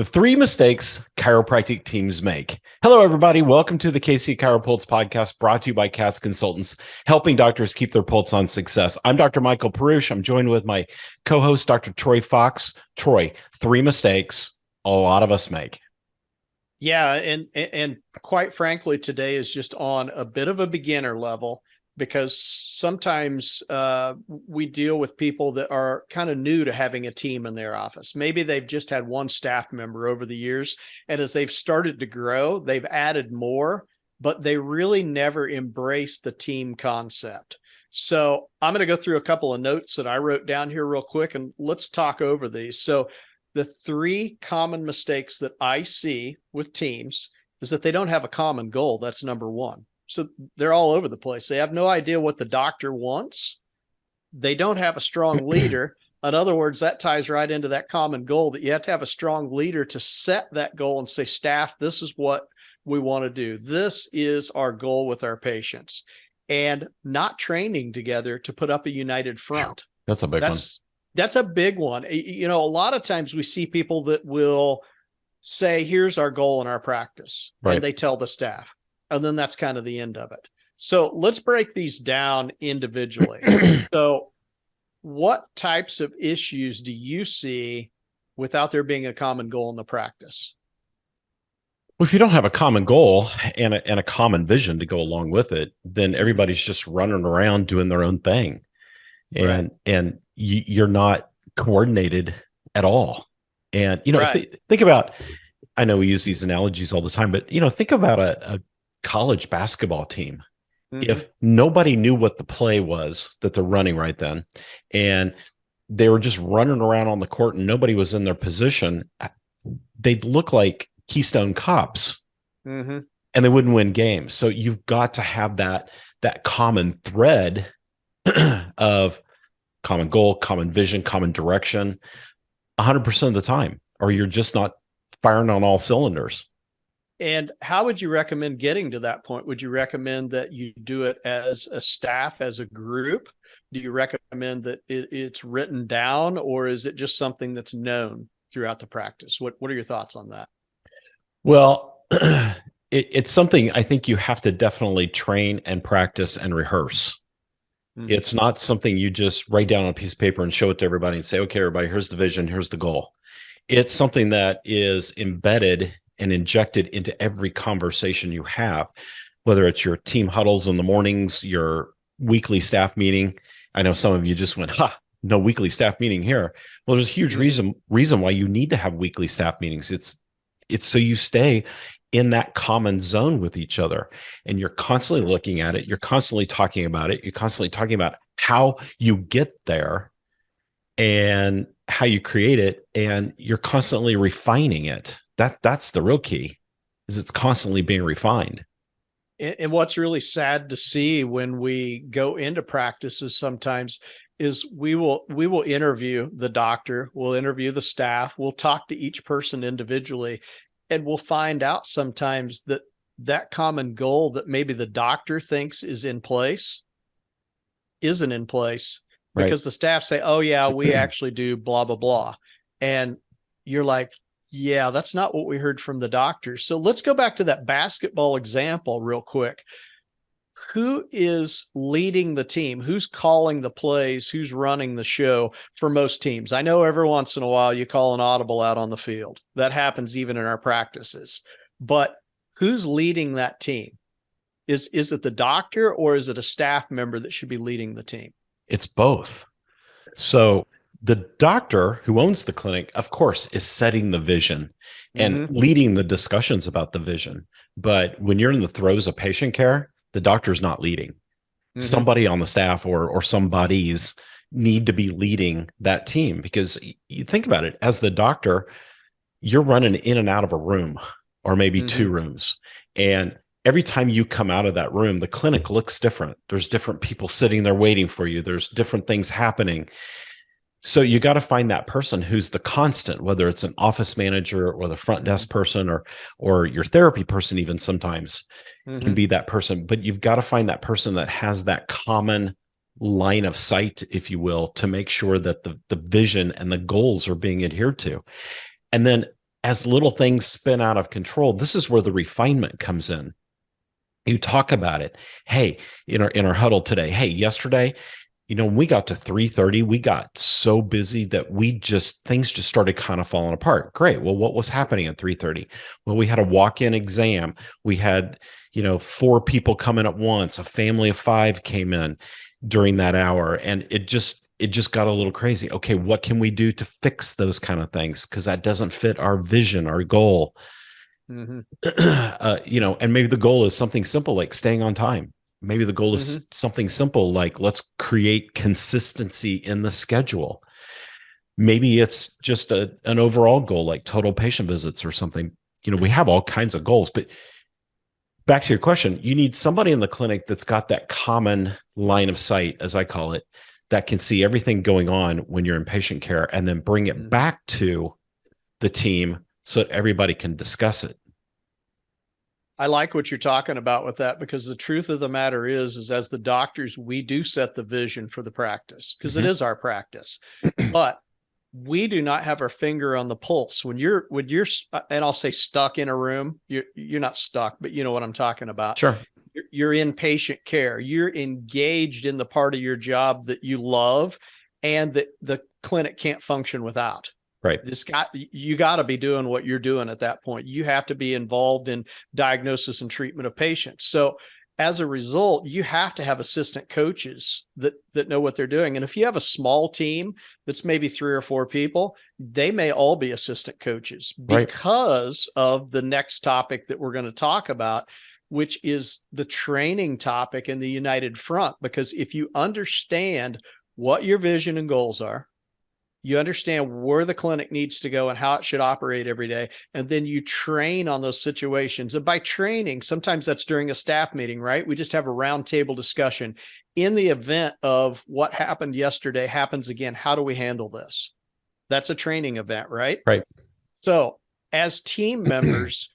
The three mistakes chiropractic teams make. Hello, everybody. Welcome to the KC CHIROpulse podcast brought to you by CATS Consultants, helping doctors keep their pulse on success. I'm Dr. Michael Perusich. I'm joined with my co-host, Dr. Troy Fox. Troy, three mistakes a lot of us make. Yeah, and quite frankly, today is just on a bit of a beginner level because sometimes we deal with people that are kind of new to having a team in their office. Maybe they've just had one staff member over the years, and as they've started to grow, they've added more, but they really never embrace the team concept. So I'm going to go through a couple of notes that I wrote down here real quick, and let's talk over these. So the three common mistakes that I see with teams is that they don't have a common goal. That's number one. So they're all over the place. They have no idea what the doctor wants. They don't have a strong leader. In other words, that ties right into that common goal, that you have to have a strong leader to set that goal and say, staff, this is what we want to do. This is our goal with our patients, and not training together to put up a united front. That's a big one. That's a big one. You know, a lot of times we see people that will say, here's our goal in our practice, right, and they tell the staff, and then that's kind of the end of it. So let's break these down individually. So what types of issues do you see without there being a common goal in the practice? Well, if you don't have a common goal and a common vision to go along with it, then everybody's just running around doing their own thing. And you're not coordinated at all. And, you know, think about, I know we use these analogies all the time, but, you know, think about a college basketball team. Mm-hmm. If nobody knew what the play was that they're running right then, and they were just running around on the court and nobody was in their position, they'd look like Keystone Cops, and they wouldn't win games. So you've got to have that common thread of common goal, common vision, common direction 100% of the time, or you're just not firing on all cylinders. And how would you recommend getting to that point? Would you recommend that you do it as a staff, as a group? Do you recommend that it's written down, or is it just something that's known throughout the practice? What are your thoughts on that? Well, it's something I think you have to definitely train and practice and rehearse. It's not something you just write down on a piece of paper and show it to everybody and say, okay, everybody, here's the vision, here's the goal. It's something that is embedded and injected into every conversation you have, whether it's your team huddles in the mornings, your weekly staff meeting. I know some of you just went, no weekly staff meeting here. Well, there's a huge reason why you need to have weekly staff meetings. It's so you stay in that common zone with each other, and you're constantly looking at it. You're constantly talking about it. You're constantly talking about how you get there and how you create it. And you're constantly refining it. That's the real key, is it's constantly being refined. And what's really sad to see when we go into practices sometimes is we will interview the doctor, we'll interview the staff, we'll talk to each person individually, and we'll find out sometimes that common goal that maybe the doctor thinks is in place isn't in place, because the staff say, oh yeah, we actually do blah, blah, blah. And you're like, yeah, that's not what we heard from the doctor. So let's go back to that basketball example real quick. Who is leading the team? Who's calling the plays? Who's running the show for most teams? I know every once in a while you call an audible out on the field. That happens even in our practices. But who's leading that team? Is it the doctor, or is it a staff member that should be leading the team? It's both. So the doctor who owns the clinic, of course, is setting the vision and leading the discussions about the vision. But when you're in the throes of patient care, the doctor's not leading. Somebody on the staff or some bodies need to be leading that team, because you think about it, as the doctor, you're running in and out of a room, or maybe two rooms. And every time you come out of that room, the clinic looks different. There's different people sitting there waiting for you. There's different things happening. So you got to find that person who's the constant, whether it's an office manager or the front desk person or your therapy person, even sometimes can be that person. But you've got to find that person that has that common line of sight, if you will, to make sure that the vision and the goals are being adhered to. And then as little things spin out of control, this is where the refinement comes in. You talk about it. Hey, in our huddle today, hey, yesterday, when we got to 3:30, we got so busy that things just started kind of falling apart. Great. Well, what was happening at 3:30? Well, we had a walk-in exam. We had, 4 people come in at once. A family of 5 came in during that hour, and it just got a little crazy. Okay, what can we do to fix those kind of things? Because that doesn't fit our vision, our goal. Mm-hmm. And maybe the goal is something simple like staying on time. Maybe the goal is something simple like let's create consistency in the schedule. Maybe it's just an overall goal like total patient visits or something. We have all kinds of goals, but back to your question, you need somebody in the clinic that's got that common line of sight, as I call it, that can see everything going on when you're in patient care and then bring it back to the team so that everybody can discuss it. I like what you're talking about with that, because the truth of the matter is as the doctors, we do set the vision for the practice because it is our practice, but we do not have our finger on the pulse. When you're, and I'll say stuck in a room, you're not stuck, but you know what I'm talking about. Sure. You're in patient care. You're engaged in the part of your job that you love and that the clinic can't function without. Right. You got to be doing what you're doing at that point. You have to be involved in diagnosis and treatment of patients. So as a result, you have to have assistant coaches that know what they're doing. And if you have a small team that's maybe 3 or 4 people, they may all be assistant coaches because of the next topic that we're going to talk about, which is the training topic in the United Front. Because if you understand what your vision and goals are, you understand where the clinic needs to go and how it should operate every day. And then you train on those situations. And by training, sometimes that's during a staff meeting, right? We just have a roundtable discussion. In the event of what happened yesterday happens again, how do we handle this? That's a training event, right? Right. So as team members,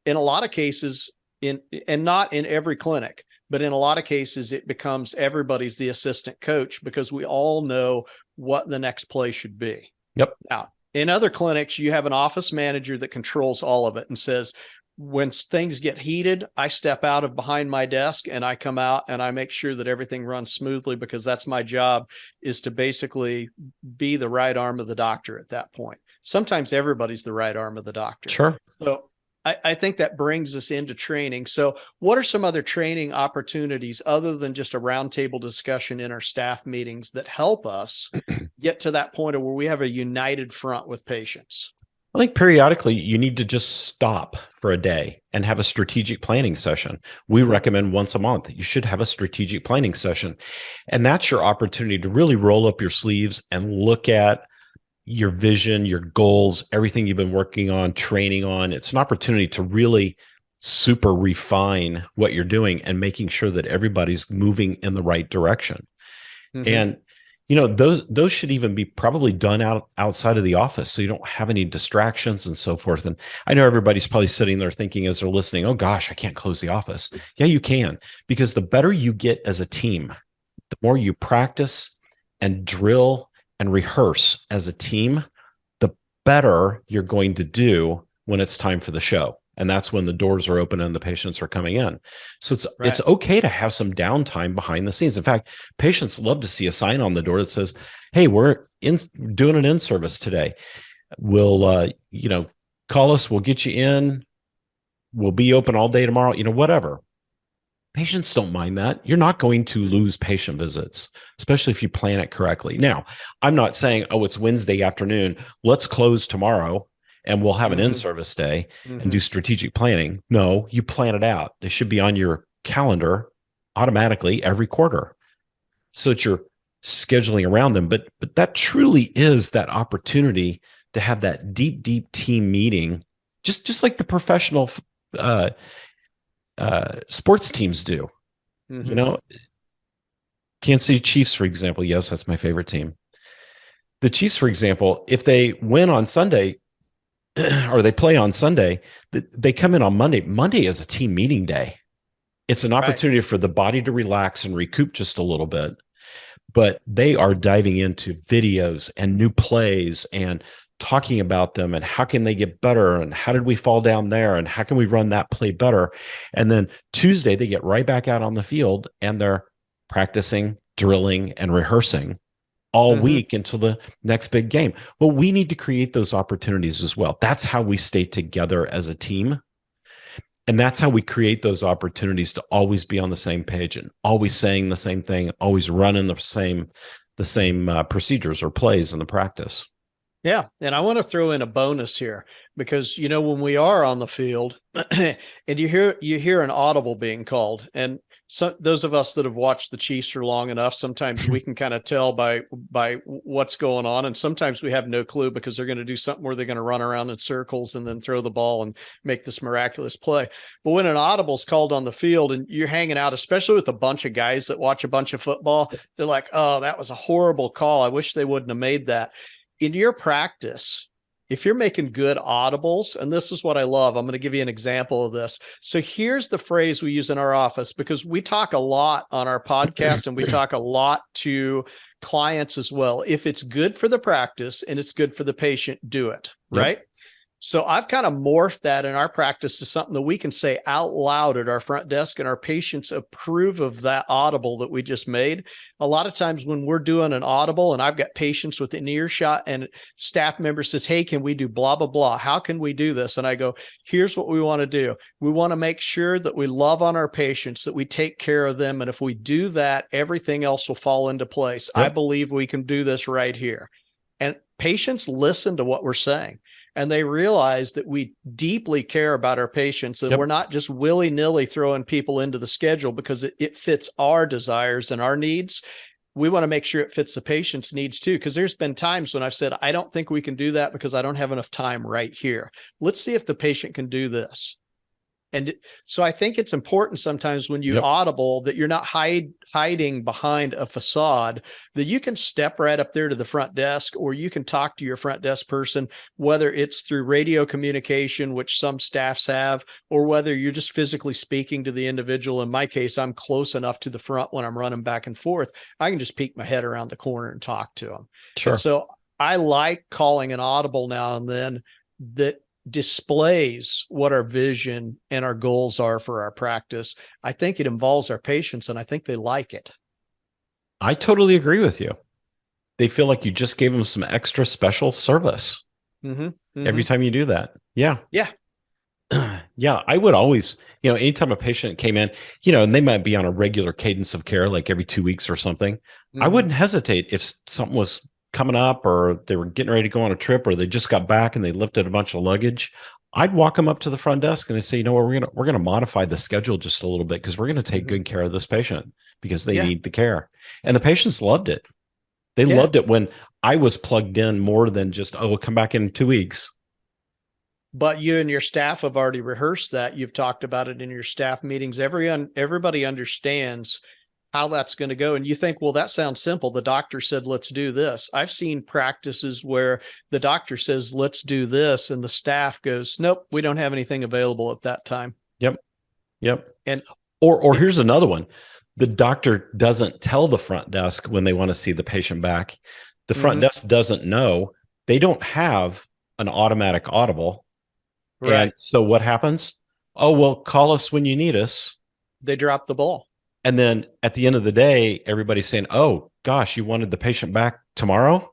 in a lot of cases, and not in every clinic, but in a lot of cases, it becomes everybody's the assistant coach because we all know what the next play should be. Yep. Now, in other clinics, you have an office manager that controls all of it and says, when things get heated, I step out of behind my desk and I come out and I make sure that everything runs smoothly, because that's my job, is to basically be the right arm of the doctor at that point. Sometimes everybody's the right arm of the doctor. Sure. So I think that brings us into training. So what are some other training opportunities other than just a roundtable discussion in our staff meetings that help us get to that point of where we have a united front with patients? I think periodically you need to just stop for a day and have a strategic planning session. We recommend once a month. You should have a strategic planning session. And that's your opportunity to really roll up your sleeves and look at your vision, your goals, everything you've been working on, training on. It's an opportunity to really super refine what you're doing and making sure that everybody's moving in the right direction. And those should even be probably done outside of the office, so you don't have any distractions and so forth. And I know everybody's probably sitting there thinking as they're listening, oh gosh, I can't close the office. Yeah, you can, because the better you get as a team, the more you practice and drill and rehearse as a team, the better you're going to do when it's time for the show. And that's when the doors are open and the patients are coming in. So it's okay to have some downtime behind the scenes. In fact, patients love to see a sign on the door that says, hey, we're doing an in-service today. We'll, call us, we'll get you in. We'll be open all day tomorrow, whatever. Patients don't mind that. You're not going to lose patient visits, especially if you plan it correctly. Now, I'm not saying, oh, it's Wednesday afternoon, let's close tomorrow and we'll have an in-service day and do strategic planning. No, you plan it out. They should be on your calendar automatically every quarter so that you're scheduling around them. But that truly is that opportunity to have that deep team meeting, just like the professional sports teams do. Kansas City Chiefs, for example. Yes, that's my favorite team. The Chiefs, for example, if they win on Sunday or they play on Sunday, they come in on Monday. Monday is a team meeting day. It's an opportunity for the body to relax and recoup just a little bit. But they are diving into videos and new plays and talking about them and how can they get better and how did we fall down there and how can we run that play better. And then Tuesday, they get right back out on the field and they're practicing, drilling, and rehearsing all week until the next big game. Well, we need to create those opportunities as well. That's how we stay together as a team. And that's how we create those opportunities to always be on the same page and always saying the same thing, always running the same procedures or plays in the practice. Yeah. And I want to throw in a bonus here because, when we are on the field and you hear an audible being called, and so those of us that have watched the Chiefs for long enough, sometimes we can kind of tell by what's going on. And sometimes we have no clue because they're going to do something where they're going to run around in circles and then throw the ball and make this miraculous play. But when an audible is called on the field and you're hanging out, especially with a bunch of guys that watch a bunch of football, they're like, oh, that was a horrible call. I wish they wouldn't have made that. In your practice, if you're making good audibles, and this is what I love, I'm going to give you an example of this. So here's the phrase we use in our office because we talk a lot on our podcast and we talk a lot to clients as well. If it's good for the practice and it's good for the patient, do it, right? So I've kind of morphed that in our practice to something that we can say out loud at our front desk and our patients approve of that audible that we just made. A lot of times when we're doing an audible and I've got patients within earshot and staff member says, hey, can we do blah, blah, blah? How can we do this? And I go, here's what we want to do. We want to make sure that we love on our patients, that we take care of them. And if we do that, everything else will fall into place. I believe we can do this right here. And patients listen to what we're saying. And they realize that we deeply care about our patients and we're not just willy-nilly throwing people into the schedule because it fits our desires and our needs. We want to make sure it fits the patient's needs too. Because there's been times when I've said, I don't think we can do that because I don't have enough time right here. Let's see if the patient can do this. And so I think it's important sometimes when you audible that you're not hiding behind a facade, that you can step right up there to the front desk or you can talk to your front desk person, whether it's through radio communication, which some staffs have, or whether you're just physically speaking to the individual. In my case, I'm close enough to the front when I'm running back and forth. I can just peek my head around the corner and talk to them. Sure. And so I like calling an audible now and then that displays what our vision and our goals are for our practice. I think it involves our patients and I think they like it. I totally agree with you. They feel like you just gave them some extra special service every time you do that. Yeah. Yeah. Yeah. I would always, anytime a patient came in, and they might be on a regular cadence of care, like every 2 weeks or something, I wouldn't hesitate if something was coming up or they were getting ready to go on a trip or they just got back and they lifted a bunch of luggage. I'd walk them up to the front desk and I say, we're going to modify the schedule just a little bit because we're going to take good care of this patient because they need the care. And the patients loved it. They loved it when I was plugged in more than just, come back in 2 weeks. But you and your staff have already rehearsed that. You've talked about it in your staff meetings. Everybody understands how that's going to go. And you think, well, that sounds simple. The doctor said, let's do this. I've seen practices where the doctor says, let's do this. And the staff goes, nope, we don't have anything available at that time. Yep. And or here's another one. The doctor doesn't tell the front desk when they want to see the patient back. The front desk doesn't know. They don't have an automatic audible. Right. And so what happens? Oh, well, call us when you need us. They drop the ball. And then at the end of the day, everybody's saying, oh, gosh, you wanted the patient back tomorrow?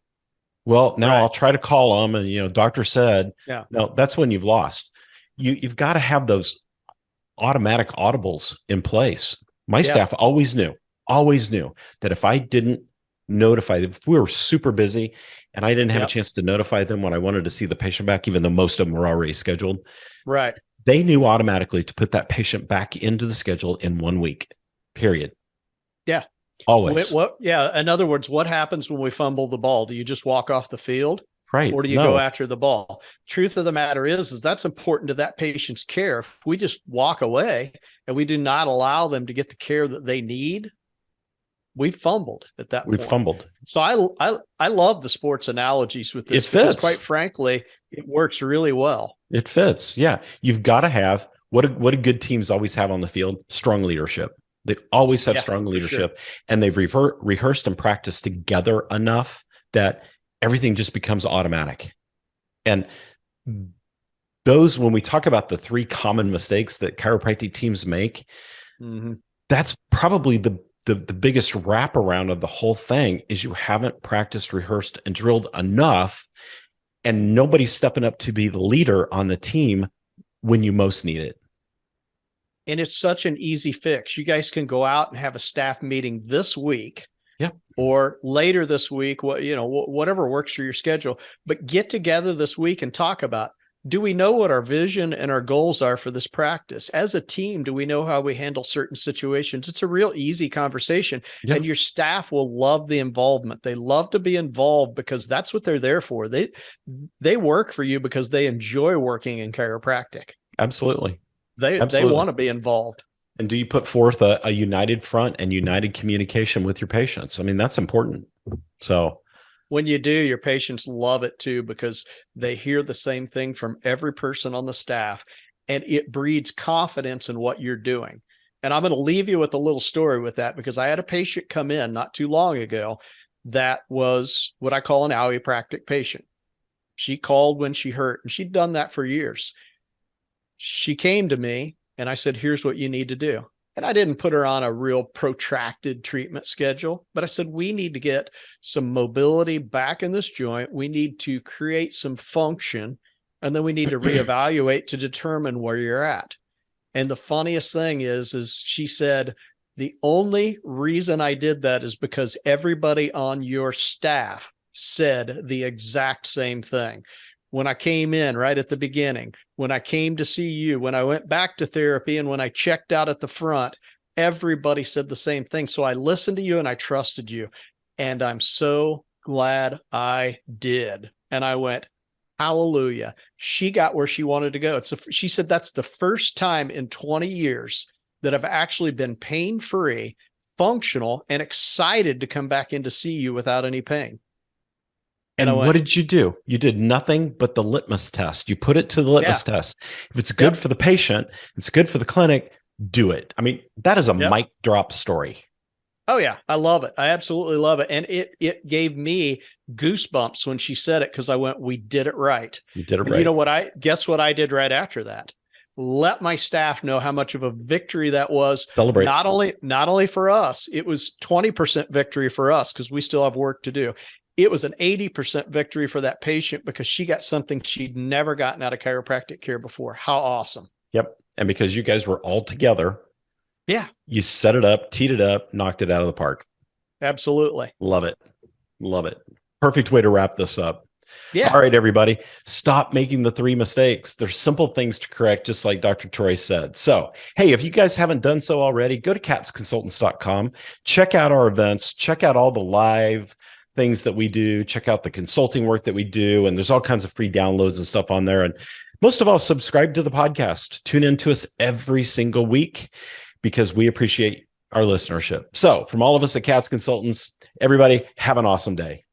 Well, now I'll try to call them. And, doctor said, no, that's when you've lost. You've got to have those automatic audibles in place. My staff always knew that if I didn't notify them, if we were super busy and I didn't have a chance to notify them when I wanted to see the patient back, even though most of them were already scheduled, they knew automatically to put that patient back into the schedule in 1 week. Period. Yeah. Always. In other words, what happens when we fumble the ball? Do you just walk off the field? Right. Or do you go after the ball? Truth of the matter is that's important to that patient's care. If we just walk away and we do not allow them to get the care that they need, we've fumbled at that point. We've fumbled. So I love the sports analogies with this. It fits. Because quite frankly, it works really well. It fits. Yeah. You've got to have what do good teams always have on the field? Strong leadership. They always have strong leadership, and they've rehearsed and practiced together enough that everything just becomes automatic. And those, when we talk about the 3 common mistakes that chiropractic teams make, that's probably the biggest wraparound of the whole thing is you haven't practiced, rehearsed, and drilled enough, and nobody's stepping up to be the leader on the team when you most need it. And it's such an easy fix. You guys can go out and have a staff meeting this week, or later this week, whatever works for your schedule, but get together this week and talk about, do we know what our vision and our goals are for this practice? As a team, do we know how we handle certain situations? It's a real easy conversation, and your staff will love the involvement. They love to be involved because that's what they're there for. They work for you because they enjoy working in chiropractic. Absolutely. They want to be involved. And do you put forth a united front and united communication with your patients? I mean, that's important. So when you do, your patients love it too, because they hear the same thing from every person on the staff, and it breeds confidence in what you're doing. And I'm going to leave you with a little story with that, because I had a patient come in not too long ago that was what I call an chiropractic patient. She called when she hurt, and she'd done that for years. She came to me and I said, here's what you need to do. And I didn't put her on a real protracted treatment schedule, but I said, we need to get some mobility back in this joint. We need to create some function, and then we need to reevaluate to determine where you're at. And the funniest thing is she said, the only reason I did that is because everybody on your staff said the exact same thing. When I came in right at the beginning, when I came to see you, when I went back to therapy, and when I checked out at the front, everybody said the same thing. So I listened to you and I trusted you. And I'm so glad I did. And I went, hallelujah. She got where she wanted to go. She said, that's the first time in 20 years that I've actually been pain-free, functional, and excited to come back in to see you without any pain. And what did you do? You did nothing but the litmus test. You put it to the litmus test. If it's good for the patient, it's good for the clinic, do it. I mean, that is a mic drop story. Oh yeah. I love it. I absolutely love it. And it gave me goosebumps when she said it, because I went, we did it right. You did it and right. You know guess what I did right after that? Let my staff know how much of a victory that was. Celebrate. Not only for us, it was 20% victory for us, because we still have work to do. It was an 80% victory for that patient, because she got something she'd never gotten out of chiropractic care before. How awesome. Yep. And because you guys were all together. Yeah. You set it up, teed it up, knocked it out of the park. Absolutely. Love it. Love it. Perfect way to wrap this up. Yeah. All right, everybody, stop making the 3 mistakes. There's simple things to correct, just like Dr. Troy said. So, hey, if you guys haven't done so already, go to katzconsultants.com, check out our events, check out all the live things that we do, check out the consulting work that we do, and there's all kinds of free downloads and stuff on there. And most of all, subscribe to the podcast. Tune in to us every single week, because we appreciate our listenership. So from all of us at Katz Consultants, everybody have an awesome day.